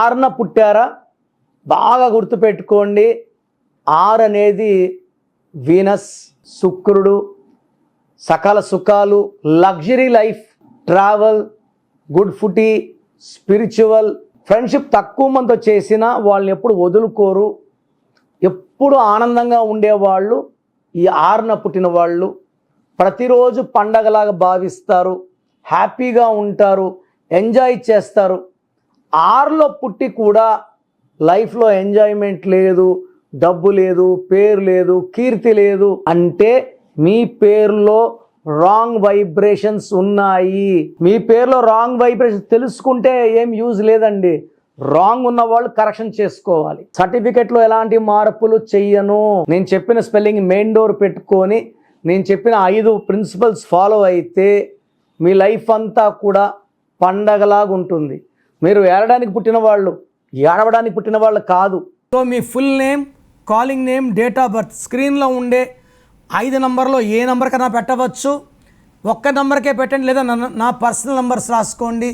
ఆరున పుట్టారా? బాగా గుర్తుపెట్టుకోండి. 6 అనేది వీనస్, శుక్రుడు, సకల సుఖాలు, luxury life, travel, good foodie, spiritual. Friendship తక్కువ మందితో చేసినా వాళ్ళని ఎప్పుడు వదులుకోరు, ఎప్పుడు ఆనందంగా ఉండేవాళ్ళు. ఈ 6న పుట్టిన వాళ్ళు ప్రతిరోజు పండగలాగా భావిస్తారు, హ్యాపీగా ఉంటారు, ఎంజాయ్ చేస్తారు. 6లో పుట్టి కూడా లైఫ్లో ఎంజాయ్మెంట్ లేదు, డబ్బు లేదు, పేరు లేదు, కీర్తి లేదు అంటే మీ పేరులో రాంగ్ వైబ్రేషన్స్ ఉన్నాయి. మీ పేరులో రాంగ్ వైబ్రేషన్స్ తెలుసుకుంటే ఏం యూజ్ లేదండి. రాంగ్ ఉన్న వాళ్ళు కరెక్షన్ చేసుకోవాలి. సర్టిఫికెట్లో ఎలాంటి మార్పులు చెయ్యను. నేను చెప్పిన స్పెల్లింగ్ మెయిన్ డోర్ పెట్టుకొని నేను చెప్పిన 5 ప్రిన్సిపల్స్ ఫాలో అయితే మీ లైఫ్ అంతా కూడా పండగలాగా ఉంటుంది. మీరు ఏడడానికి పుట్టిన వాళ్ళు, ఏడవడానికి పుట్టిన వాళ్ళు కాదు. So me full name, calling name, date of birth స్క్రీన్లో ఉండే 5 నంబర్లో ఏ నెంబర్ కన్నా పెట్టవచ్చు. ఒక్క నెంబర్కే పెట్టండి, లేదా నా పర్సనల్ నెంబర్స్ రాసుకోండి.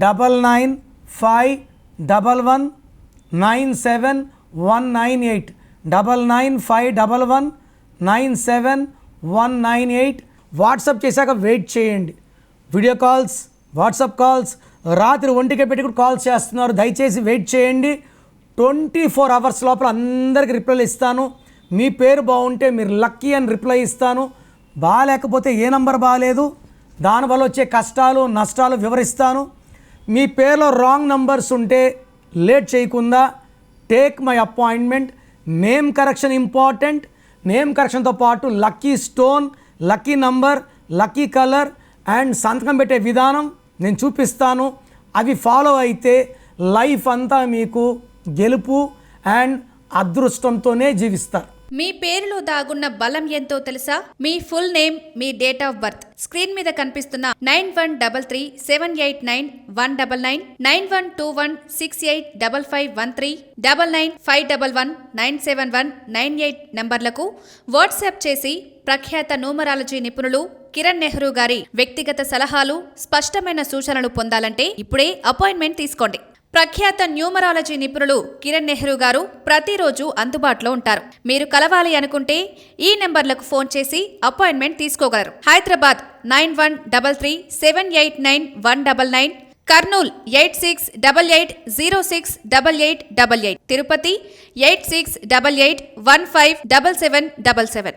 9951197198 9951197198. వాట్సాప్ చేశాక వెయిట్ చేయండి. వీడియో కాల్స్, వాట్సాప్ కాల్స్ రాత్రి 1కే పెట్టి కూడా కాల్స్ చేస్తున్నారు. దయచేసి వెయిట్ చేయండి. 24 అవర్స్ లోపల అందరికీ రిప్లైలు ఇస్తాను. మీ పేరు బాగుంటే మీరు లక్కీ అని రిప్లై ఇస్తాను. బాగాలేకపోతే ఏ నంబర్ బాగాలేదు, దానివల్ల వచ్చే కష్టాలు నష్టాలు వివరిస్తాను. మీ పేరులో రాంగ్ నంబర్స్ ఉంటే లేట్ చేయకుండా take my appointment. Name correction important. Name కరెక్షన్తో పాటు lucky stone, lucky number, lucky colour and సంతకం పెట్టే విధానం నేను చూపిస్తాను. అవి ఫాలో అయితే లైఫ్ అంతా మీకు గెలుపు అండ్ అదృష్టంతోనే జీవిస్తారు. మీ పేరులో దాగున్న బలం ఎంతో తెలుసా? మీ ఫుల్ నేమ్, మీ డేట్ ఆఫ్ బర్త్ స్క్రీన్ మీద కనిపిస్తున్న 9133789199 9121685513 9951197198 నంబర్లకు వాట్సాప్ చేసి ప్రఖ్యాత న్యూమరాలజీ నిపుణులు కిరణ్ నెహ్రూ గారి వ్యక్తిగత సలహాలు, స్పష్టమైన సూచనలు పొందాలంటే ఇప్పుడే అపాయింట్మెంట్ తీసుకోండి. ప్రఖ్యాత న్యూమరాలజీ నిపుణులు కిరణ్ నెహ్రూ గారు ప్రతిరోజు అందుబాటులో ఉంటారు. మీరు కలవాలి అనుకుంటే ఈ నెంబర్లకు ఫోన్ చేసి అపాయింట్మెంట్ తీసుకోగలరు. హైదరాబాద్ 9133789199, కర్నూల్ 8688068888, తిరుపతి 8688157777.